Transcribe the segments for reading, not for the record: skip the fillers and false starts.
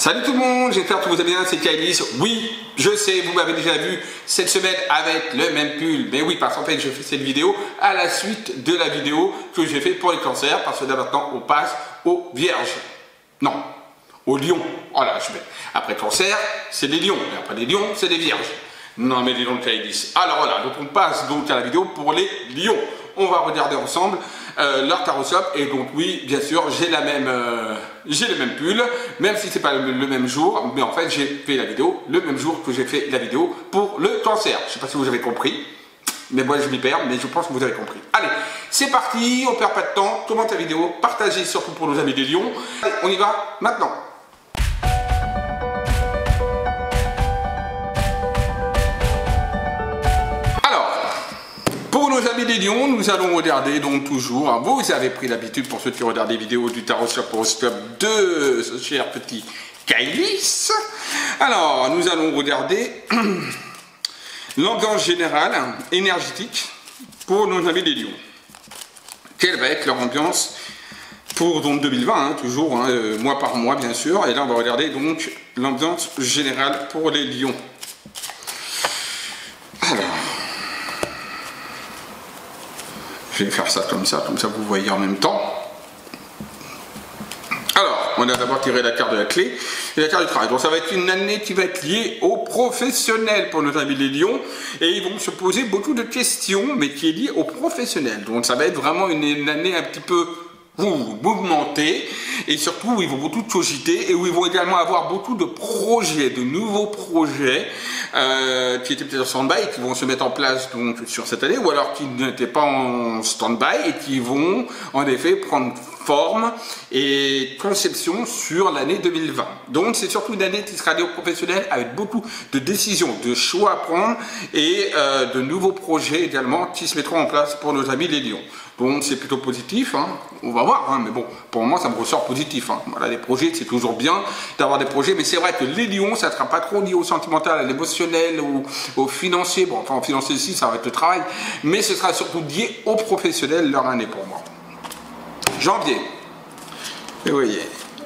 Salut tout le monde, j'espère que vous allez bien, c'est Kailis. Oui, je sais, vous m'avez déjà vu cette semaine avec le même pull. Mais oui, parce qu'en fait, je fais cette vidéo à la suite de la vidéo que j'ai fait pour les cancers. Parce que là maintenant, on passe aux vierges. Non, aux lions. Voilà, je vais. Après cancer, c'est des lions. Et après les lions, c'est des vierges. Non, mais les lions de Kailis. Alors voilà, donc on passe donc à la vidéo pour les lions. On va regarder ensemble leur taroscope. Et donc oui, bien sûr, j'ai le même pull, même si c'est pas le même jour, mais en fait j'ai fait la vidéo le même jour que j'ai fait la vidéo pour le cancer. Je sais pas si vous avez compris, mais moi je m'y perds, mais je pense que vous avez compris. Allez, c'est parti, on perd pas de temps, commentez la vidéo, partagez surtout pour nos amis des lions. Allez, on y va maintenant. Pour nos amis des lions, nous allons regarder donc toujours, hein, vous avez pris l'habitude pour ceux qui regardent des vidéos du taroscope de ce cher petit Kailis. Alors, nous allons regarder l'ambiance générale énergétique pour nos amis des lions. Quelle va être leur ambiance pour donc 2020, hein, toujours, hein, mois par mois bien sûr. Et là, on va regarder donc l'ambiance générale pour les lions. Alors, je vais faire ça comme ça vous voyez en même temps. Alors, on a d'abord tiré la carte de la clé et la carte du travail. Donc ça va être une année qui va être liée aux professionnels pour nos amis les lions. Et ils vont se poser beaucoup de questions, mais qui est liée aux professionnels. Donc ça va être vraiment une année un petit peu mouvementée. Et surtout, où ils vont beaucoup cogiter et où ils vont également avoir beaucoup de projets, de nouveaux projets qui étaient peut-être en stand-by et qui vont se mettre en place donc sur cette année, ou alors qui n'étaient pas en stand-by et qui vont en effet prendre forme et conception sur l'année 2020. Donc c'est surtout une année qui sera liée aux professionnels avec beaucoup de décisions, de choix à prendre et de nouveaux projets également qui se mettront en place pour nos amis les lions. Donc c'est plutôt positif, hein. On va voir, hein. Mais bon, pour le moment ça me ressort positif, hein. Voilà, les projets, c'est toujours bien d'avoir des projets, mais c'est vrai que les lions, ça ne sera pas trop lié au sentimental, à l'émotionnel, au financier. Bon, enfin, au financier aussi, ça va être le travail, mais ce sera surtout lié aux professionnels leur année pour moi. Janvier, février,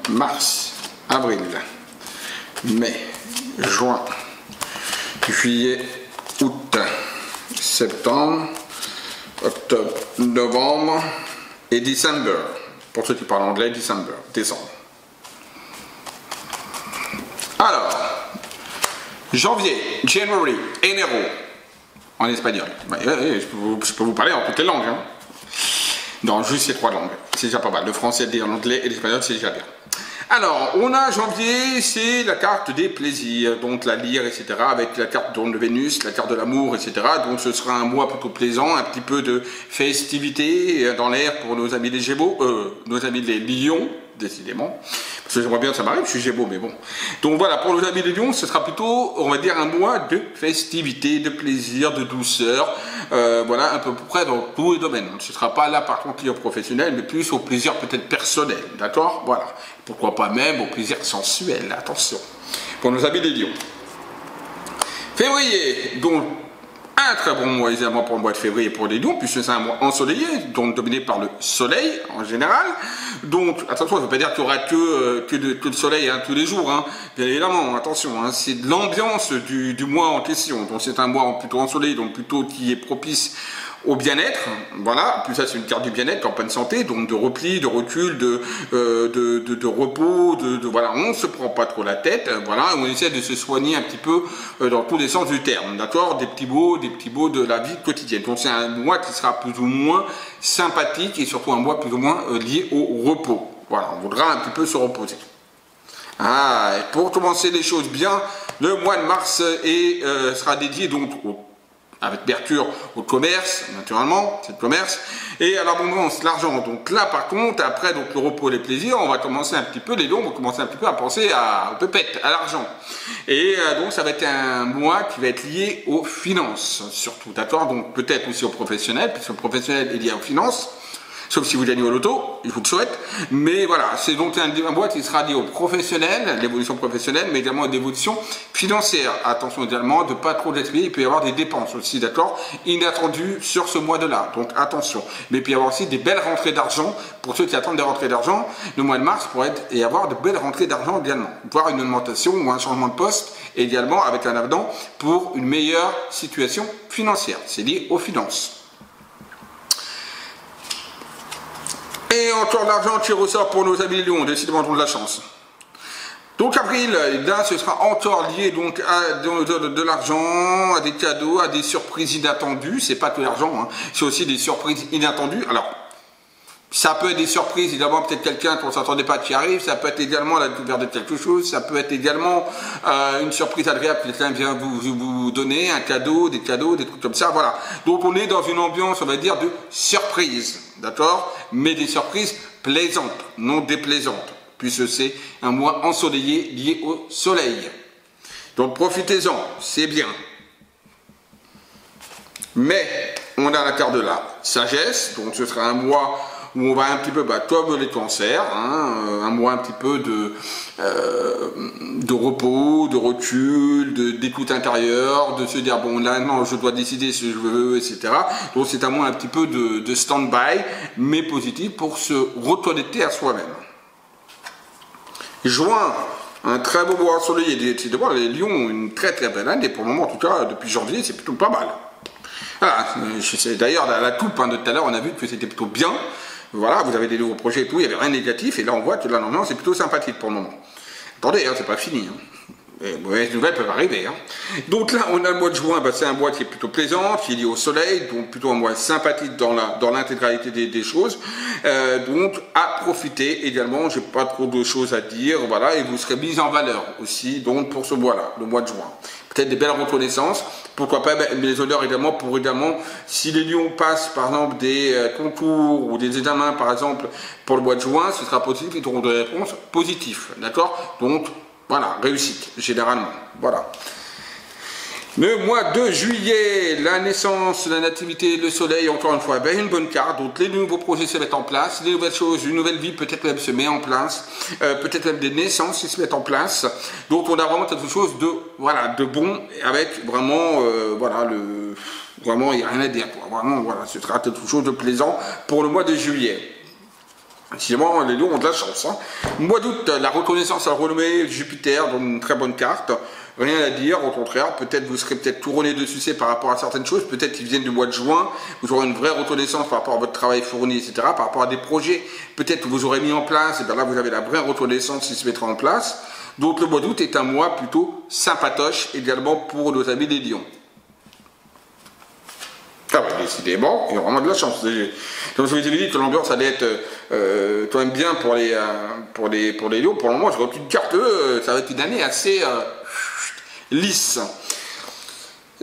mars, avril, mai, juin, juillet, août, septembre, octobre, novembre et décembre. Pour ceux qui parlent anglais, décembre. Alors, janvier, January, enero, en espagnol. Je peux vous parler en toutes les langues. Hein. Non, juste ces trois langues. C'est déjà pas mal. Le français, l'anglais et l'espagnol, c'est déjà bien. Alors, on a janvier, c'est la carte des plaisirs, donc la lyre, etc., avec la carte de Vénus, la carte de l'amour, etc. Donc ce sera un mois plutôt plaisant, un petit peu de festivité dans l'air pour nos amis les Gémeaux, nos amis les lions, décidément. Parce que j'aimerais bien que ça m'arrive, je suis Gémeaux, mais bon. Donc voilà, pour nos amis les lions, ce sera plutôt, on va dire, un mois de festivité, de plaisir, de douceur, voilà, un peu près dans tous les domaines. Ce ne sera pas là, par contre, lié au professionnel, mais plus au plaisir peut-être personnel, d'accord? Voilà. Pourquoi pas même au plaisir sensuel, attention, pour nos amis les lions. Février, donc un très bon mois évidemment pour le mois de février pour les lions, puisque c'est un mois ensoleillé, donc dominé par le soleil en général. Donc attention, ça ne veut pas dire qu'il y aura que le soleil hein, tous les jours, hein. Bien évidemment, attention, hein, c'est de l'ambiance du mois en question. Donc c'est un mois plutôt ensoleillé, donc plutôt qui est propice au bien-être, voilà, puis ça c'est une carte du bien-être en pleine santé, donc de repli, de recul, de repos, voilà, on ne se prend pas trop la tête, voilà, on essaie de se soigner un petit peu dans tous les sens du terme, d'accord, des petits mots de la vie quotidienne. Donc c'est un mois qui sera plus ou moins sympathique et surtout un mois plus ou moins lié au repos. Voilà, on voudra un petit peu se reposer. Ah, et pour commencer les choses bien, le mois de mars sera dédié donc avec Mercure au commerce, naturellement, c'est le commerce, et à l'abondance, l'argent. Donc là, par contre, après donc, le repos et les plaisirs, on va commencer un petit peu, les lions vont commencer un petit peu à penser aux pépettes, à l'argent. Et donc, ça va être un mois qui va être lié aux finances, surtout, d'accord? Donc peut-être aussi aux professionnels, puisque le professionnel est lié aux finances. sauf si vous gagnez au loto, je vous le souhaite. Mais voilà, c'est donc un mois qui sera lié au professionnel, l'évolution professionnelle, mais également à l'évolution financière. Attention également de ne pas trop gaspiller, il peut y avoir des dépenses aussi, d'accord, inattendues sur ce mois de là, donc attention. Mais il peut y avoir aussi des belles rentrées d'argent, pour ceux qui attendent des rentrées d'argent, le mois de mars pourrait être, et avoir de belles rentrées d'argent également, voire une augmentation ou un changement de poste, également avec un avenant pour une meilleure situation financière, c'est lié aux finances. Et encore de l'argent qui ressort pour nos amis Lions, décidément ont de la chance. Donc avril, là, ce sera encore lié donc à de l'argent, à des cadeaux, à des surprises inattendues. C'est pas que l'argent, hein, c'est aussi des surprises inattendues. Alors, ça peut être des surprises, évidemment, peut-être quelqu'un qu'on ne s'attendait pas qui arrive, ça peut être également la découverte de quelque chose, ça peut être également une surprise agréable, quelqu'un vient vous donner un cadeau, des trucs comme ça, voilà. Donc on est dans une ambiance, on va dire, de surprise, d'accord? Mais des surprises plaisantes, non déplaisantes, puisque c'est un mois ensoleillé lié au soleil. Donc profitez-en, c'est bien. Mais on a la carte de la sagesse, donc ce sera un mois où on va un petit peu, comme les cancers, hein, un mois un petit peu de repos, de recul, d'écoute intérieure, de se dire, bon là non, je dois décider ce que je veux, etc. Donc c'est un mois un petit peu de stand-by, mais positif pour se reconnecter à soi-même. Juin, un très beau mois ensoleillé, décidément les Lions ont une très très belle année, pour le moment en tout cas, depuis janvier, c'est plutôt pas mal. Voilà, d'ailleurs la coupe de tout à l'heure, on a vu que c'était plutôt bien. Voilà, vous avez des nouveaux projets et tout, il n'y avait rien de négatif, et là on voit que là, normalement, c'est plutôt sympathique pour le moment. Attendez, hein, c'est pas fini. Hein. Les mauvaises nouvelles peuvent arriver. Hein. Donc là, on a le mois de juin, c'est un mois qui est plutôt plaisant, qui est lié au soleil, donc plutôt un mois sympathique dans l'intégralité des choses. Donc, à profiter également, j'ai pas trop de choses à dire, voilà, et vous serez mis en valeur aussi, donc pour ce mois-là, le mois de juin. Peut-être des belles reconnaissances, pourquoi pas les honneurs également, pour également, si les Lions passent par exemple des concours ou des examens par exemple pour le mois de juin, ce sera positif, ils auront des réponses positives, d'accord? Donc voilà, réussite, généralement, voilà. Le mois de juillet, la naissance, la nativité, le soleil, encore une fois, une bonne carte. Donc les nouveaux projets se mettent en place, les nouvelles choses, une nouvelle vie peut-être même se met en place, peut-être même des naissances qui se mettent en place. Donc on a vraiment quelque chose de, voilà, de bon, avec vraiment, voilà, vraiment il n'y a rien à dire, quoi. Vraiment, voilà, ce sera quelque chose de plaisant pour le mois de juillet. Sinon, les Lions ont de la chance. Hein. Mois d'août, la reconnaissance à la renommée Jupiter, donc une très bonne carte. Rien à dire, au contraire, peut-être vous serez peut-être couronné de succès par rapport à certaines choses, peut-être qu'ils viennent du mois de juin, vous aurez une vraie reconnaissance par rapport à votre travail fourni, etc., par rapport à des projets, peut-être que vous aurez mis en place, et bien là vous avez la vraie reconnaissance qui se mettra en place. Donc le mois d'août est un mois plutôt sympatoche également pour nos amis des Lions. Ah bah, décidément, il y a vraiment de la chance. Donc je vous ai dit que l'ambiance allait être quand même bien pour les Lions. Pour le moment, je vois une carte, ça va être une année assez lisse.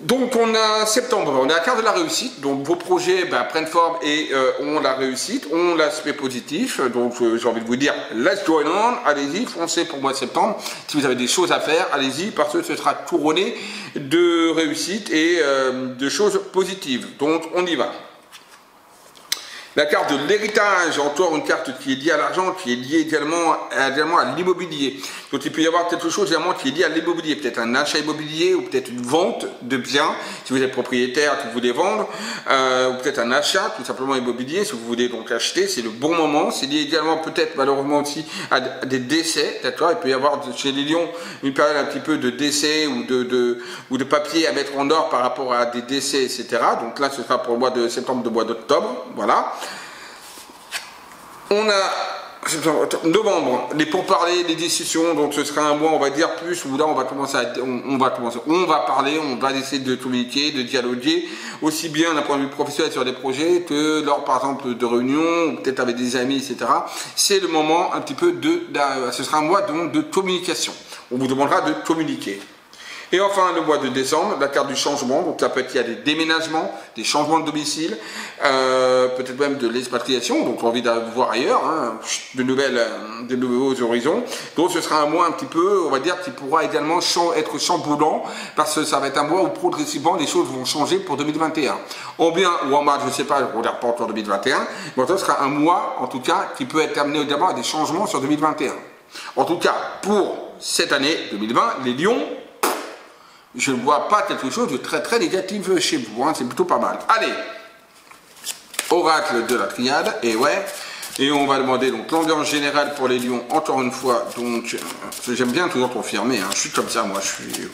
Donc on a septembre, on a la carte de la réussite, donc vos projets prennent forme et ont la réussite, ont l'aspect positif, donc j'ai envie de vous dire, let's go on, allez-y, foncez pour le mois de septembre, si vous avez des choses à faire, allez-y, parce que ce sera couronné de réussite et de choses positives, donc on y va. La carte de l'héritage, encore une carte qui est liée à l'argent, qui est liée également à l'immobilier. Donc il peut y avoir quelque chose également qui est lié à l'immobilier, peut-être un achat immobilier ou peut-être une vente de biens, si vous êtes propriétaire, que vous voulez vendre, ou peut-être un achat tout simplement immobilier, si vous voulez donc acheter, c'est le bon moment. C'est lié également peut-être malheureusement aussi à des décès, d'accord. Il peut y avoir chez les Lions une période un petit peu de décès ou de papier à mettre en ordre par rapport à des décès, etc. Donc là ce sera pour le mois de septembre, le mois d'octobre, voilà. On a novembre, les pourparlers, les discussions, donc ce sera un mois, on va dire plus, où là on va commencer on va parler, on va essayer de communiquer, de dialoguer, aussi bien d'un point de vue professionnel sur des projets que lors par exemple de réunions, peut-être avec des amis, etc. C'est le moment un petit peu ce sera un mois donc de communication. On vous demandera de communiquer. Et enfin, le mois de décembre, la carte du changement. Donc ça peut être, il y a des déménagements, des changements de domicile, peut-être même de l'expatriation, donc envie d'aller voir ailleurs, hein, de nouveaux horizons. Donc ce sera un mois un petit peu, on va dire, qui pourra également être chamboulant, parce que ça va être un mois où progressivement les choses vont changer pour 2021. En bien ou en mal, je ne sais pas, je ne regarde pas encore 2021, mais ce sera un mois, en tout cas, qui peut être amené également à des changements sur 2021. En tout cas, pour cette année 2020, les lions, je ne vois pas quelque chose de très très négatif chez vous, hein, c'est plutôt pas mal. Allez, oracle de la triade, et ouais, et on va demander donc l'ambiance générale pour les lions, encore une fois, donc, j'aime bien toujours confirmer, hein, je suis comme ça, moi, je suis...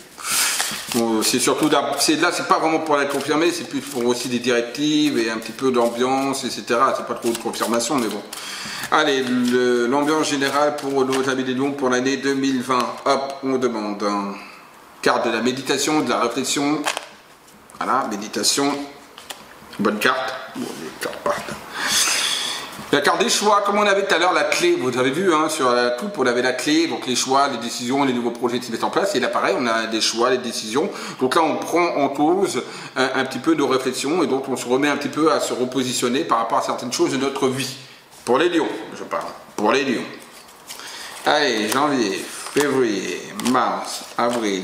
Bon, c'est surtout, là, c'est pas vraiment pour la confirmer, c'est plus pour aussi des directives et un petit peu d'ambiance, etc. C'est pas trop de confirmation, mais bon. Allez, l'ambiance générale pour nos amis des lions pour l'année 2020. Hop, on demande... Carte de la méditation, de la réflexion. Voilà, méditation. Bonne carte. Bon, les cartes partent. La carte des choix, comme on avait tout à l'heure, la clé. Vous avez vu, hein, sur la coupe, on avait la clé. Donc les choix, les décisions, les nouveaux projets qui se mettent en place. Et là, pareil, on a des choix, les décisions. Donc là, on prend en cause un petit peu nos réflexions. Et donc, on se remet un petit peu à se repositionner par rapport à certaines choses de notre vie. Pour les lions, je parle. Pour les lions. Allez, janvier, février, mars, avril,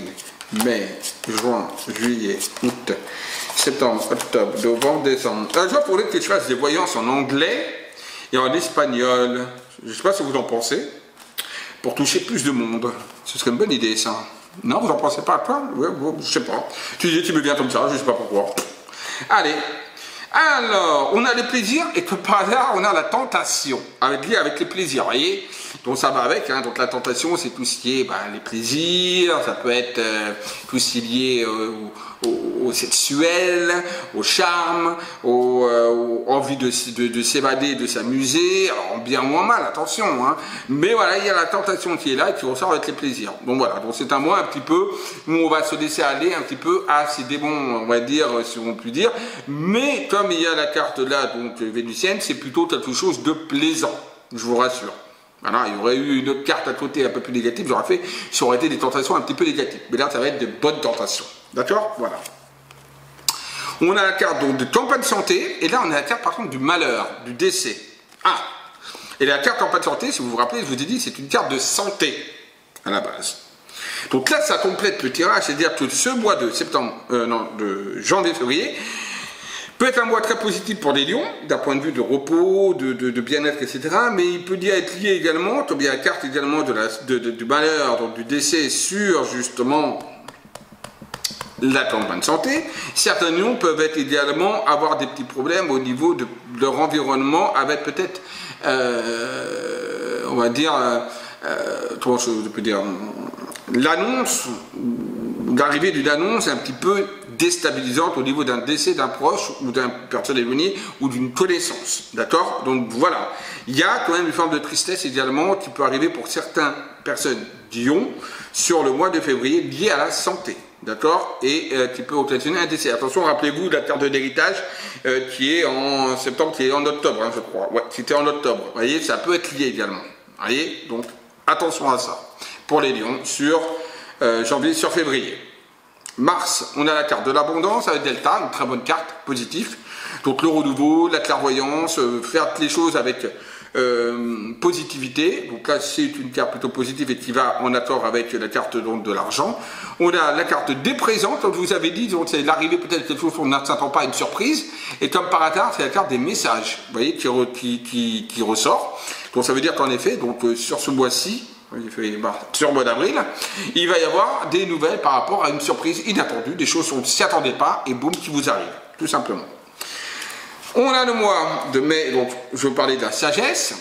mai, juin, juillet, août, septembre, octobre, novembre, décembre. Je vois pour que je fasse des voyances en anglais et en espagnol. Je ne sais pas ce que vous en pensez. Pour toucher plus de monde. Ce serait une bonne idée, ça. Non, vous en pensez pas, toi? Ouais, je sais pas. Tu me viens comme ça, je sais pas pourquoi. Allez. Alors, on a les plaisirs et que par hasard, on a la tentation. Avec les plaisirs, vous voyez? Donc ça va avec, hein. Donc la tentation, c'est tout ce qui est les plaisirs, ça peut être tout ce qui est lié au sexuel, au charme, aux envie de s'évader, de s'amuser, alors en bien ou en mal, attention, hein. Mais voilà, il y a la tentation qui est là et qui ressort avec les plaisirs. Donc voilà, donc c'est un mois un petit peu où on va se laisser aller un petit peu à ces démons, on va dire, si on peut dire, mais comme il y a la carte là, donc vénusienne, c'est plutôt quelque chose de plaisant, je vous rassure. Voilà, il y aurait eu une autre carte à côté un peu plus négative, j'aurais fait, ça aurait été des tentations un petit peu négatives. Mais là, ça va être de bonnes tentations. D'accord? Voilà. On a la carte donc de campagne santé, et là, on a la carte par contre du malheur, du décès. Ah! Et la carte campagne santé, si vous vous rappelez, je vous ai dit, c'est une carte de santé, à la base. Donc là, ça complète le tirage, c'est-à-dire que ce mois de de janvier-février, peut être un mois très positif pour les lions, d'un point de vue de repos, de bien-être, etc. Mais il peut être lié également, comme il y a la carte également du malheur, donc du décès sur justement la campagne santé. Certains lions peuvent être également avoir des petits problèmes au niveau de leur environnement, avec peut-être, on va dire, comment je peux dire, l'annonce, l'arrivée d'une annonce un petit peu déstabilisante au niveau d'un décès d'un proche ou d'une personne éloignée ou d'une connaissance. D'accord? Donc voilà, il y a quand même une forme de tristesse également qui peut arriver pour certaines personnes lions sur le mois de février lié à la santé. D'accord? Et qui peut occasionner un décès. Attention, rappelez-vous de la carte de l'héritage qui est en septembre, qui est en octobre, hein, je crois. Ouais, c'était en octobre. Vous voyez, ça peut être lié également. Vous voyez? Donc attention à ça. Pour les lions sur janvier, sur février. Mars, on a la carte de l'abondance avec Delta, une très bonne carte, positive. Donc le renouveau, la clairvoyance, faire les choses avec positivité. Donc là, c'est une carte plutôt positive et qui va en accord avec la carte donc, de l'argent. On a la carte des présents, comme je vous avais dit, donc c'est l'arrivée peut-être quelque chose qu'on ne s'attend pas à une surprise. Et comme par hasard, c'est la carte des messages, vous voyez, qui ressort. Donc ça veut dire qu'en effet, donc sur ce mois-ci, sur le mois d'avril, il va y avoir des nouvelles par rapport à une surprise inattendue, des choses qu'on ne s'y attendait pas et boum, qui vous arrivent, tout simplement. On a le mois de mai, donc je vais parler de la sagesse,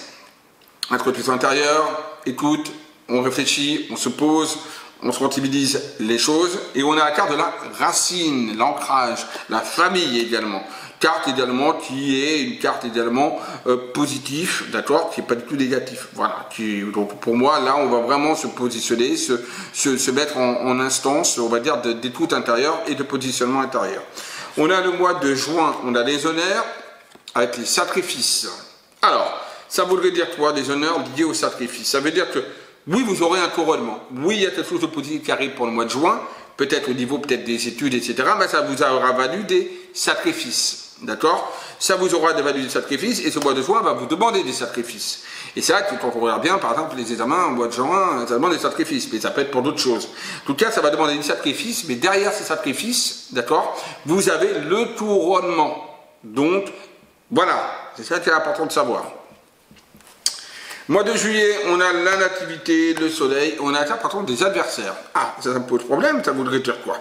introspection intérieure, écoute, on réfléchit, on se pose, on se comptabilise les choses, et on a la carte de la racine, l'ancrage, la famille également. Carte également qui est une carte également positive, d'accord, qui n'est pas du tout négatif. Voilà. Donc pour moi, là, on va vraiment se positionner, se mettre en instance, on va dire, d'écoute intérieure et de positionnement intérieur. On a le mois de juin, on a les honneurs avec les sacrifices. Alors, ça voudrait dire quoi, des honneurs liés au sacrifice? Ça veut dire que oui, vous aurez un couronnement. Oui, il y a quelque chose de positif qui arrive pour le mois de juin. peut-être au niveau peut-être des études, etc., ben, ça vous aura valu des sacrifices. D'accord? Ça vous aura valu des sacrifices, et ce mois de juin va vous demander des sacrifices. Et c'est vrai que quand on regarde bien, par exemple, les examens au mois de juin, ça demande des sacrifices, mais ça peut être pour d'autres choses. En tout cas, ça va demander des sacrifices, mais derrière ces sacrifices, d'accord, vous avez le couronnement. Donc, voilà, c'est ça qui est important de savoir. Mois de juillet, on a la nativité, le soleil, on a par contre des adversaires. Ah, ça me pose problème, ça voudrait dire quoi?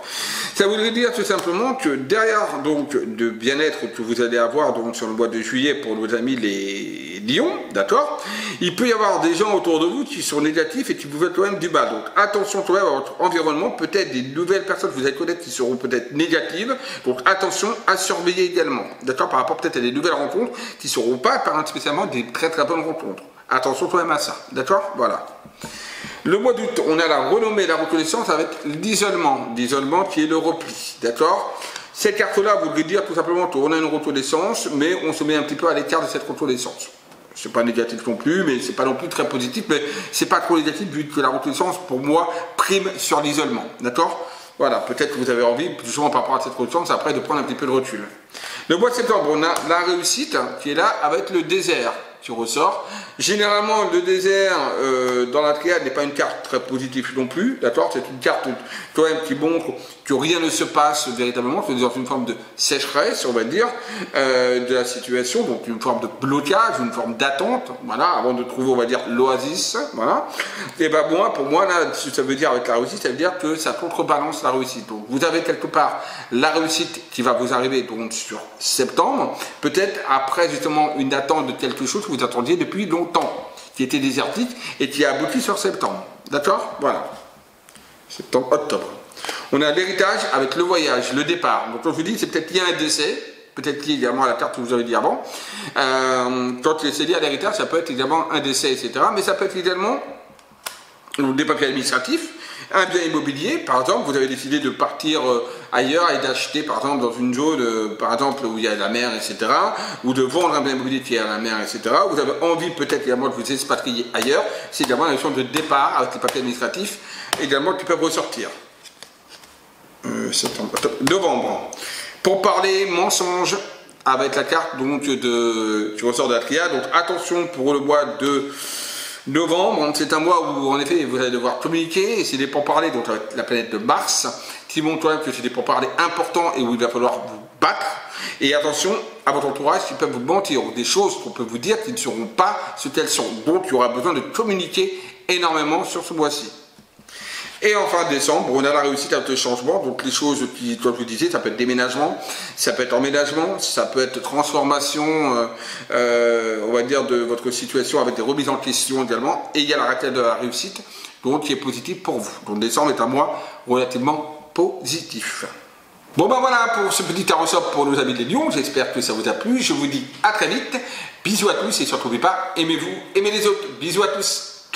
Ça voudrait dire tout simplement que derrière donc de bien-être que vous allez avoir donc sur le mois de juillet pour nos amis les lions, d'accord, il peut y avoir des gens autour de vous qui sont négatifs et qui vous veulent quand même du bas. Donc attention quand même à votre environnement, peut-être des nouvelles personnes que vous allez connaître qui seront peut-être négatives, donc attention à surveiller également, d'accord, par rapport peut-être à des nouvelles rencontres qui ne seront pas spécialement des très très bonnes rencontres. Attention quand même à ça, d'accord? Voilà. Le mois d'août, on a la renommée et la reconnaissance avec l'isolement. L'isolement qui est le repli, d'accord? Cette carte-là voudrait dire tout simplement qu'on a une reconnaissance, mais on se met un petit peu à l'écart de cette reconnaissance. C'est pas négatif non plus, mais c'est pas non plus très positif, mais c'est pas trop négatif vu que la reconnaissance, pour moi, prime sur l'isolement, d'accord? Voilà, peut-être que vous avez envie, justement par rapport à cette reconnaissance, après de prendre un petit peu de recul. Le mois de septembre, on a la réussite qui est là avec le désert qui ressort. Généralement, le désert dans la triade n'est pas une carte très positive non plus, d'accord? C'est une carte quand même qui montre que rien ne se passe véritablement, c'est dans une forme de sécheresse, on va dire, de la situation, donc une forme de blocage, une forme d'attente, voilà, avant de trouver, on va dire, l'oasis, voilà. Et ben moi, pour moi, là, ce que ça veut dire avec la réussite, ça veut dire que ça contrebalance la réussite. Donc, vous avez quelque part la réussite qui va vous arriver donc sur septembre, peut-être après justement une attente de quelque chose que vous attendiez depuis longtemps, qui était désertique et qui a abouti sur septembre. D'accord? Voilà. Septembre, octobre. On a l'héritage avec le voyage, le départ. Donc, comme je vous dis, c'est peut-être lié à un décès, peut-être lié également à la carte que vous avez dit avant. Quand c'est lié à l'héritage, ça peut être également un décès, etc. Mais ça peut être également des papiers administratifs, un bien immobilier, par exemple, vous avez décidé de partir ailleurs et d'acheter, par exemple, dans une zone, par exemple, où il y a la mer, etc., ou de vendre un bien immobilier qui est à la mer, etc., vous avez envie peut-être également de vous expatrier ailleurs, c'est également une notion de départ avec les papiers administratifs, également qui peuvent ressortir. Septembre, octobre, novembre. Pour parler mensonge, avec la carte donc qui ressort de la triade, donc attention pour le mois de novembre, c'est un mois où en effet vous allez devoir communiquer, et c'est des pourparlers donc avec la planète de Mars, qui montre quand même que c'est des pourparlers importants et où il va falloir vous battre, et attention à votre entourage qui peuvent vous mentir, ou des choses qu'on peut vous dire qui ne seront pas ce qu'elles sont, donc il y aura besoin de communiquer énormément sur ce mois-ci. Et enfin décembre, on a la réussite avec le changement, donc les choses qui, comme je vous disais, ça peut être déménagement, ça peut être emménagement, ça peut être transformation, on va dire, de votre situation avec des remises en question également, et il y a la raquette de la réussite, donc qui est positive pour vous. Donc décembre est un mois relativement positif. Bon ben voilà pour ce petit horoscope pour nos amis des lions, j'espère que ça vous a plu, je vous dis à très vite, bisous à tous et surtout n'oubliez pas, aimez-vous, aimez les autres, bisous à tous.